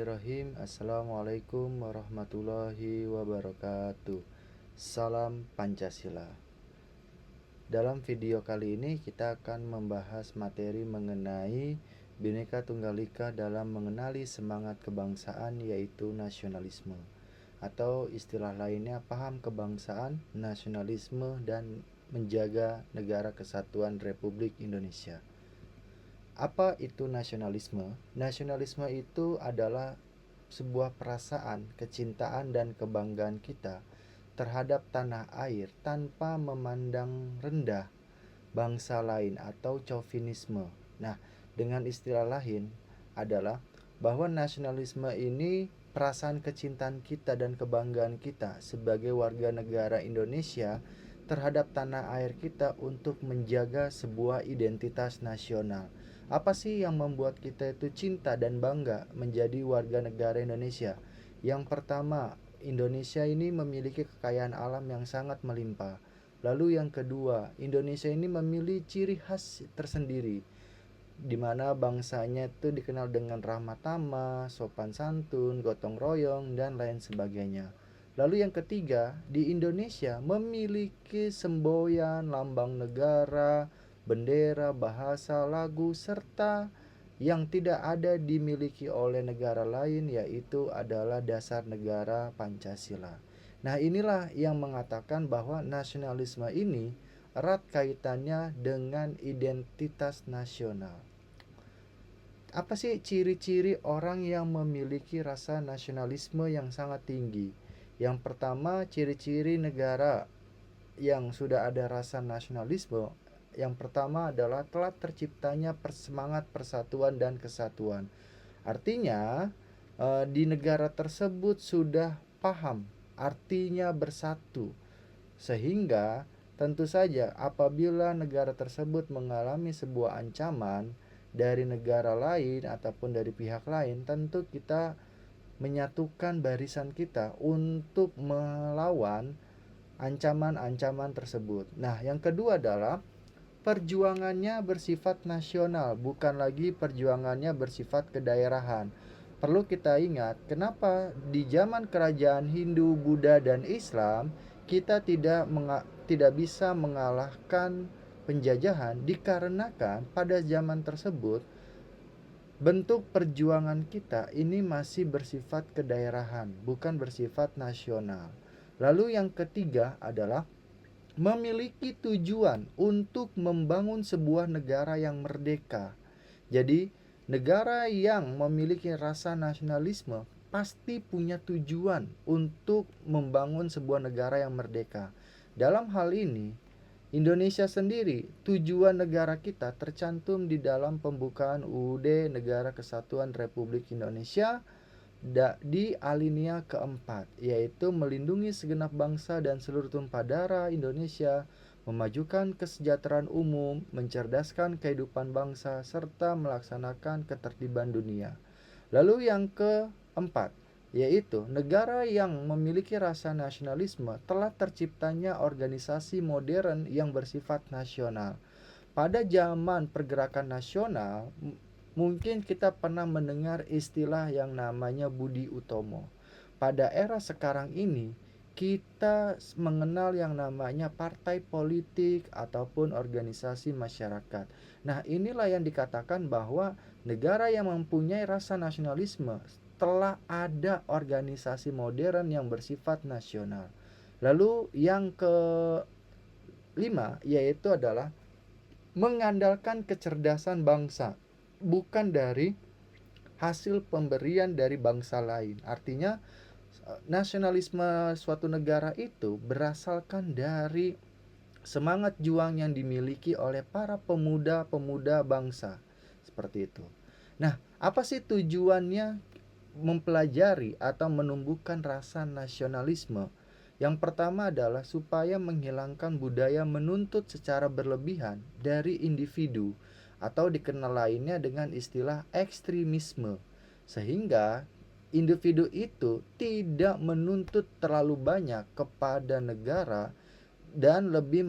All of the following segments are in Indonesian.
Bismillahirrahmanirrahim. Assalamualaikum warahmatullahi wabarakatuh. Salam Pancasila. Dalam video kali ini kita akan membahas materi mengenai Bhinneka Tunggal Ika dalam mengenali semangat kebangsaan, yaitu nasionalisme, atau istilah lainnya paham kebangsaan, nasionalisme, dan menjaga negara kesatuan Republik Indonesia. Apa itu nasionalisme? Nasionalisme itu adalah sebuah perasaan, kecintaan, dan kebanggaan kita terhadap tanah air tanpa memandang rendah bangsa lain atau chauvinisme. Nah, dengan istilah lain adalah bahwa nasionalisme ini perasaan kecintaan kita dan kebanggaan kita sebagai warga negara Indonesia terhadap tanah air kita untuk menjaga sebuah identitas nasional. Apa sih yang membuat kita itu cinta dan bangga menjadi warga negara Indonesia? Yang pertama, Indonesia ini memiliki kekayaan alam yang sangat melimpah. Lalu yang kedua, Indonesia ini memiliki ciri khas tersendiri, di mana bangsanya itu dikenal dengan ramah tamah, sopan santun, gotong royong, dan lain sebagainya. Lalu yang ketiga, di Indonesia memiliki semboyan, lambang negara, bendera, bahasa, lagu, serta yang tidak ada dimiliki oleh negara lain, yaitu adalah dasar negara Pancasila. Nah, inilah yang mengatakan bahwa nasionalisme ini erat kaitannya dengan identitas nasional. Apa sih ciri-ciri orang yang memiliki rasa nasionalisme yang sangat tinggi? Yang pertama, ciri-ciri negara yang sudah ada rasa nasionalisme, yang pertama adalah telah terciptanya semangat persatuan dan kesatuan. Artinya, di negara tersebut sudah paham artinya bersatu, sehingga tentu saja apabila negara tersebut mengalami sebuah ancaman dari negara lain ataupun dari pihak lain, tentu kita menyatukan barisan kita untuk melawan ancaman-ancaman tersebut. Nah, yang kedua adalah perjuangannya bersifat nasional, bukan lagi perjuangannya bersifat kedaerahan. Perlu kita ingat, kenapa di zaman kerajaan Hindu, Buddha, dan Islam kita tidak bisa mengalahkan penjajahan, dikarenakan pada zaman tersebut bentuk perjuangan kita ini masih bersifat kedaerahan, bukan bersifat nasional. Lalu yang ketiga adalah memiliki tujuan untuk membangun sebuah negara yang merdeka. Jadi, negara yang memiliki rasa nasionalisme pasti punya tujuan untuk membangun sebuah negara yang merdeka. Dalam hal ini, Indonesia sendiri, tujuan negara kita tercantum di dalam pembukaan UUD Negara Kesatuan Republik Indonesia di alinea keempat, yaitu melindungi segenap bangsa dan seluruh tumpah darah Indonesia, memajukan kesejahteraan umum, mencerdaskan kehidupan bangsa, serta melaksanakan ketertiban dunia. Lalu yang keempat, yaitu negara yang memiliki rasa nasionalisme telah terciptanya organisasi modern yang bersifat nasional. Pada zaman pergerakan nasional, mungkin kita pernah mendengar istilah yang namanya Budi Utomo. Pada era sekarang ini, kita mengenal yang namanya partai politik ataupun organisasi masyarakat. Nah, inilah yang dikatakan bahwa negara yang mempunyai rasa nasionalisme telah ada organisasi modern yang bersifat nasional. Lalu yang kelima yaitu adalah mengandalkan kecerdasan bangsa, bukan dari hasil pemberian dari bangsa lain. Artinya, nasionalisme suatu negara itu berasalkan dari semangat juang yang dimiliki oleh para pemuda-pemuda bangsa. Seperti itu. Nah, apa sih tujuannya mempelajari atau menumbuhkan rasa nasionalisme? Yang pertama adalah supaya menghilangkan budaya menuntut secara berlebihan dari individu, atau dikenal lainnya dengan istilah ekstremisme, sehingga individu itu tidak menuntut terlalu banyak kepada negara dan lebih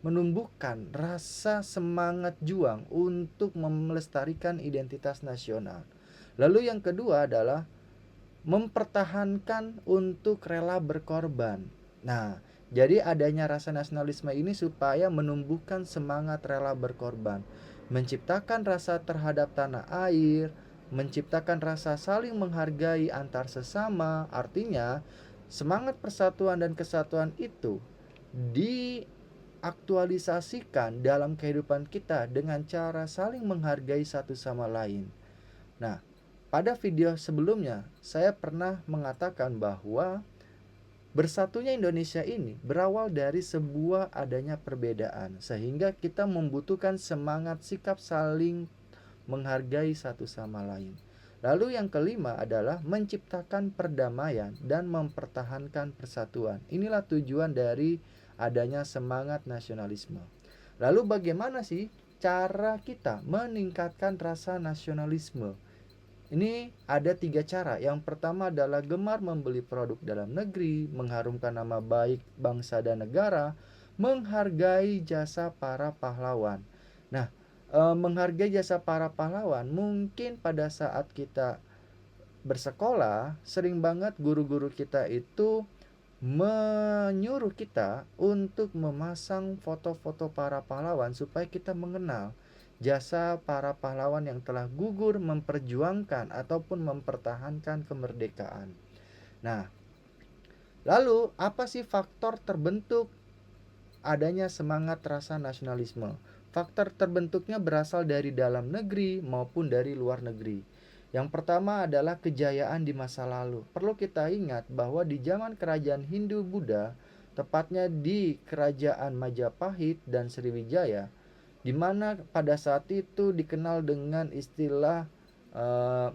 menumbuhkan rasa semangat juang untuk melestarikan identitas nasional. Lalu yang kedua adalah mempertahankan untuk rela berkorban. Nah, jadi adanya rasa nasionalisme ini supaya menumbuhkan semangat rela berkorban, menciptakan rasa terhadap tanah air, menciptakan rasa saling menghargai antar sesama. Artinya, semangat persatuan dan kesatuan itu diaktualisasikan dalam kehidupan kita dengan cara saling menghargai satu sama lain. Nah, pada video sebelumnya saya pernah mengatakan bahwa bersatunya Indonesia ini berawal dari sebuah adanya perbedaan, sehingga kita membutuhkan semangat sikap saling menghargai satu sama lain. Lalu yang kelima adalah menciptakan perdamaian dan mempertahankan persatuan. Inilah tujuan dari adanya semangat nasionalisme. Lalu bagaimana sih cara kita meningkatkan rasa nasionalisme? Ini ada 3 cara. Yang pertama adalah gemar membeli produk dalam negeri, mengharumkan nama baik bangsa dan negara, menghargai jasa para pahlawan. Nah, menghargai jasa para pahlawan mungkin pada saat kita bersekolah sering banget guru-guru kita itu menyuruh kita untuk memasang foto-foto para pahlawan supaya kita mengenal jasa para pahlawan yang telah gugur memperjuangkan ataupun mempertahankan kemerdekaan. Nah, lalu apa sih faktor terbentuk adanya semangat rasa nasionalisme? Faktor terbentuknya berasal dari dalam negeri maupun dari luar negeri. Yang pertama adalah kejayaan di masa lalu. Perlu kita ingat bahwa di zaman kerajaan Hindu-Buddha, tepatnya di kerajaan Majapahit dan Sriwijaya, di mana pada saat itu dikenal dengan istilah eh,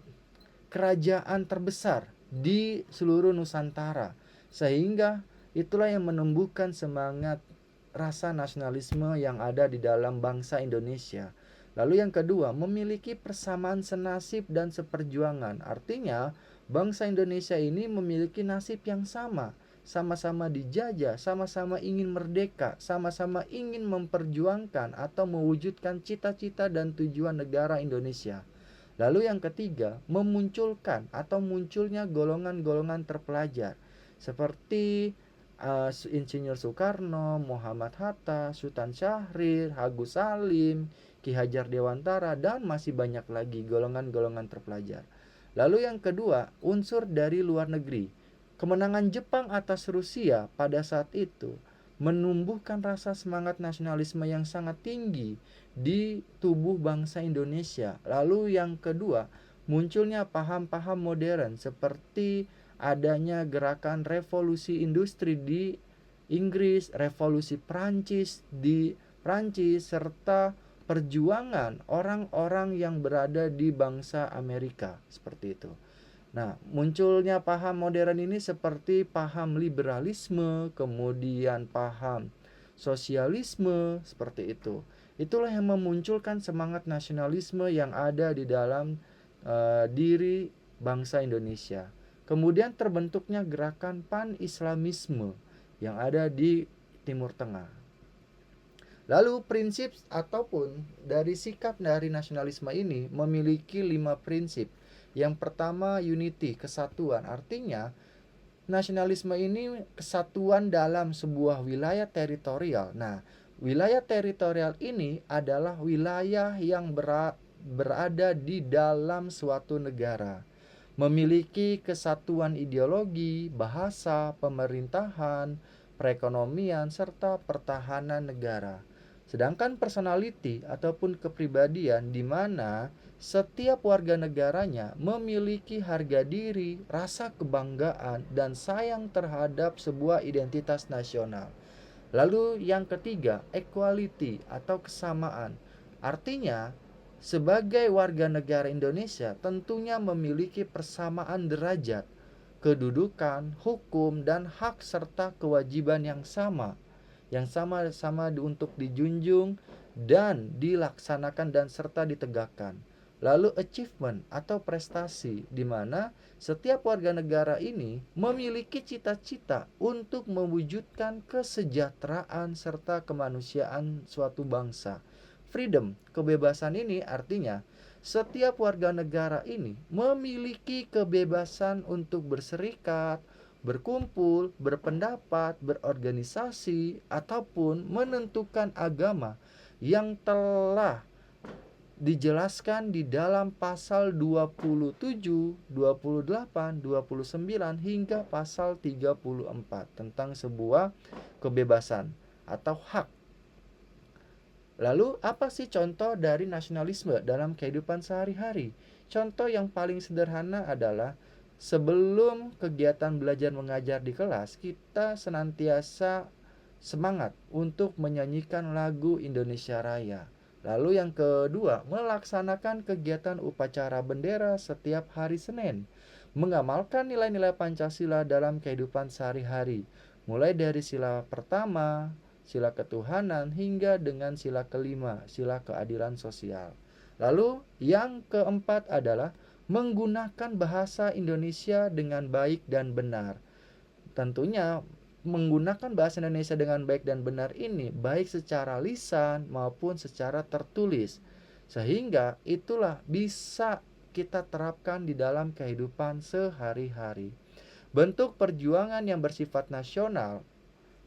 kerajaan terbesar di seluruh Nusantara, sehingga itulah yang menumbuhkan semangat rasa nasionalisme yang ada di dalam bangsa Indonesia. Lalu yang kedua, memiliki persamaan senasib dan seperjuangan. Artinya, bangsa Indonesia ini memiliki nasib yang sama. Sama-sama dijajah, sama-sama ingin merdeka, sama-sama ingin memperjuangkan atau mewujudkan cita-cita dan tujuan negara Indonesia. Lalu yang ketiga, memunculkan atau munculnya golongan-golongan terpelajar seperti Insinyur Soekarno, Muhammad Hatta, Sultan Syahrir, Agus Salim, Ki Hajar Dewantara, dan masih banyak lagi golongan-golongan terpelajar. Lalu yang kedua, unsur dari luar negeri. Kemenangan Jepang atas Rusia pada saat itu menumbuhkan rasa semangat nasionalisme yang sangat tinggi di tubuh bangsa Indonesia. Lalu yang kedua, munculnya paham-paham modern seperti adanya gerakan revolusi industri di Inggris, revolusi Prancis di Prancis, serta perjuangan orang-orang yang berada di bangsa Amerika, seperti itu. Nah, munculnya paham modern ini seperti paham liberalisme, kemudian paham sosialisme, seperti itu. Itulah yang memunculkan semangat nasionalisme yang ada di dalam diri bangsa Indonesia. Kemudian terbentuknya gerakan pan-islamisme yang ada di Timur Tengah. Lalu prinsip ataupun dari sikap dari nasionalisme ini memiliki 5 prinsip. Yang pertama, unity, kesatuan. Artinya nasionalisme ini kesatuan dalam sebuah wilayah teritorial. Nah, wilayah teritorial ini adalah wilayah yang berada di dalam suatu negara, memiliki kesatuan ideologi, bahasa, pemerintahan, perekonomian, serta pertahanan negara. Sedangkan personality ataupun kepribadian di mana setiap warga negaranya memiliki harga diri, rasa kebanggaan, dan sayang terhadap sebuah identitas nasional. Lalu yang ketiga, equality atau kesamaan. Artinya, sebagai warga negara Indonesia tentunya memiliki persamaan derajat, kedudukan, hukum, dan hak serta kewajiban yang sama-sama untuk dijunjung dan dilaksanakan dan serta ditegakkan. Lalu achievement atau prestasi, di mana setiap warga negara ini memiliki cita-cita untuk mewujudkan kesejahteraan serta kemanusiaan suatu bangsa. Freedom, kebebasan ini artinya setiap warga negara ini memiliki kebebasan untuk berserikat, berkumpul, berpendapat, berorganisasi, ataupun menentukan agama yang telah dijelaskan di dalam pasal 27, 28, 29 hingga pasal 34 tentang sebuah kebebasan atau hak. Lalu apa sih contoh dari nasionalisme dalam kehidupan sehari-hari? Contoh yang paling sederhana adalah sebelum kegiatan belajar mengajar di kelas, kita senantiasa semangat untuk menyanyikan lagu Indonesia Raya. Lalu yang kedua, melaksanakan kegiatan upacara bendera setiap hari Senin. Mengamalkan nilai-nilai Pancasila dalam kehidupan sehari-hari. Mulai dari sila pertama, sila ketuhanan, hingga dengan sila kelima, sila keadilan sosial. Lalu yang keempat adalah menggunakan bahasa Indonesia dengan baik dan benar. Tentunya menggunakan bahasa Indonesia dengan baik dan benar ini baik secara lisan maupun secara tertulis, sehingga itulah bisa kita terapkan di dalam kehidupan sehari-hari. Bentuk perjuangan yang bersifat nasional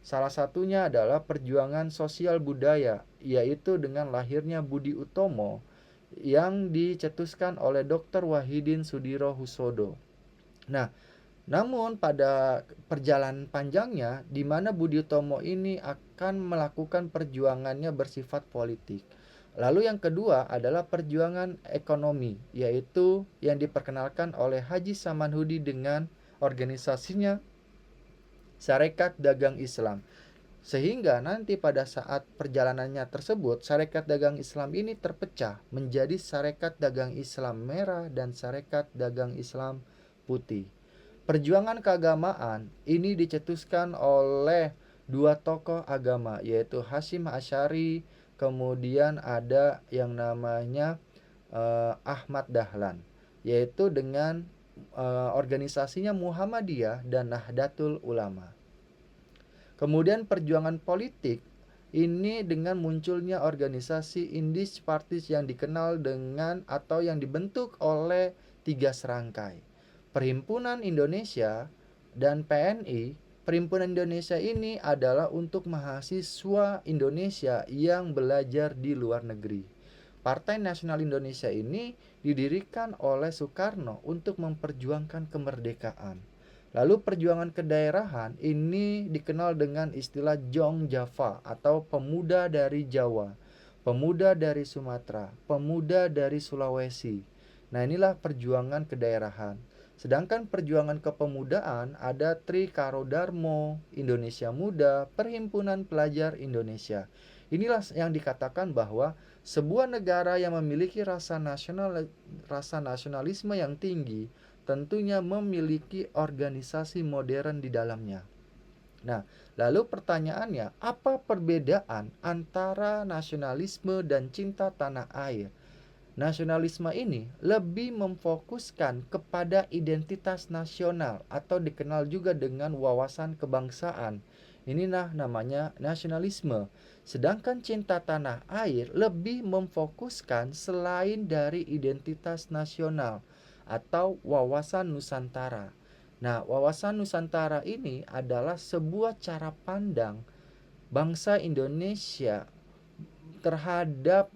salah satunya adalah perjuangan sosial budaya, yaitu dengan lahirnya Budi Utomo yang dicetuskan oleh Dr. Wahidin Sudirohusodo. Nah, namun pada perjalanan panjangnya di mana Budi Utomo ini akan melakukan perjuangannya bersifat politik. Lalu yang kedua adalah perjuangan ekonomi, yaitu yang diperkenalkan oleh Haji Samanhudi dengan organisasinya Sarekat Dagang Islam. Sehingga nanti pada saat perjalanannya tersebut, Sarekat Dagang Islam ini terpecah menjadi Sarekat Dagang Islam Merah dan Sarekat Dagang Islam Putih. Perjuangan keagamaan ini dicetuskan oleh dua tokoh agama, yaitu Hasyim Asy'ari, kemudian ada yang namanya Ahmad Dahlan, yaitu dengan organisasinya Muhammadiyah dan Nahdlatul Ulama. Kemudian perjuangan politik ini dengan munculnya organisasi Indis Parties yang dikenal dengan atau yang dibentuk oleh tiga serangkai. Perhimpunan Indonesia dan PNI. Perhimpunan Indonesia ini adalah untuk mahasiswa Indonesia yang belajar di luar negeri. Partai Nasional Indonesia ini didirikan oleh Soekarno untuk memperjuangkan kemerdekaan. Lalu perjuangan kedaerahan ini dikenal dengan istilah Jong Java atau pemuda dari Jawa, pemuda dari Sumatera, pemuda dari Sulawesi. Nah, inilah perjuangan kedaerahan. Sedangkan perjuangan kepemudaan ada Tri Karo Darmo, Indonesia Muda, Perhimpunan Pelajar Indonesia. Inilah yang dikatakan bahwa sebuah negara yang memiliki rasa nasionalisme yang tinggi tentunya memiliki organisasi modern di dalamnya. Nah, lalu pertanyaannya, apa perbedaan antara nasionalisme dan cinta tanah air? Nasionalisme ini lebih memfokuskan kepada identitas nasional atau dikenal juga dengan wawasan kebangsaan. Inilah namanya nasionalisme. Sedangkan cinta tanah air lebih memfokuskan selain dari identitas nasional atau wawasan Nusantara. Nah, wawasan Nusantara ini adalah sebuah cara pandang bangsa Indonesia terhadap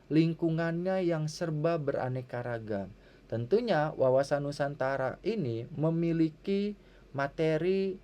lingkungannya yang serba beraneka ragam. Tentunya wawasan Nusantara ini memiliki materi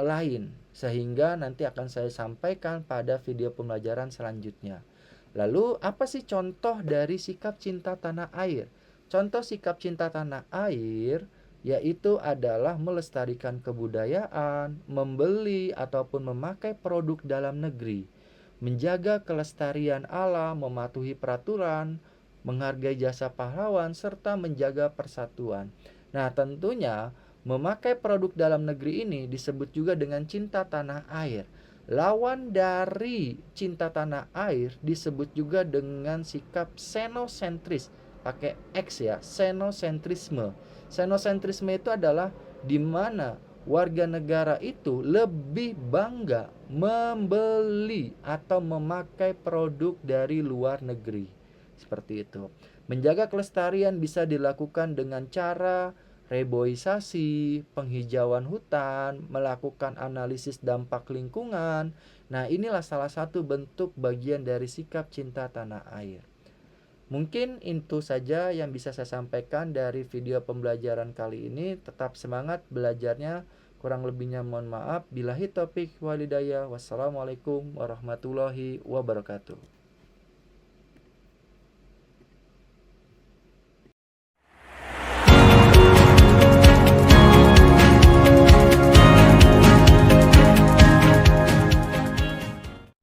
lain, sehingga nanti akan saya sampaikan pada video pembelajaran selanjutnya. Lalu apa sih contoh dari sikap cinta tanah air? Contoh sikap cinta tanah air yaitu adalah melestarikan kebudayaan, membeli ataupun memakai produk dalam negeri, menjaga kelestarian alam, mematuhi peraturan, menghargai jasa pahlawan, serta menjaga persatuan. Nah, tentunya memakai produk dalam negeri ini disebut juga dengan cinta tanah air. Lawan dari cinta tanah air disebut juga dengan sikap xenocentris pakai X ya, xenocentrisme. Xenocentrisme itu adalah di mana warga negara itu lebih bangga membeli atau memakai produk dari luar negeri. Seperti itu. Menjaga kelestarian bisa dilakukan dengan cara reboisasi, penghijauan hutan, melakukan analisis dampak lingkungan. Nah, inilah salah satu bentuk bagian dari sikap cinta tanah air. Mungkin itu saja yang bisa saya sampaikan dari video pembelajaran kali ini. Tetap semangat belajarnya. Kurang lebihnya mohon maaf. Billahi taufik walhidayah. Wassalamualaikum warahmatullahi wabarakatuh.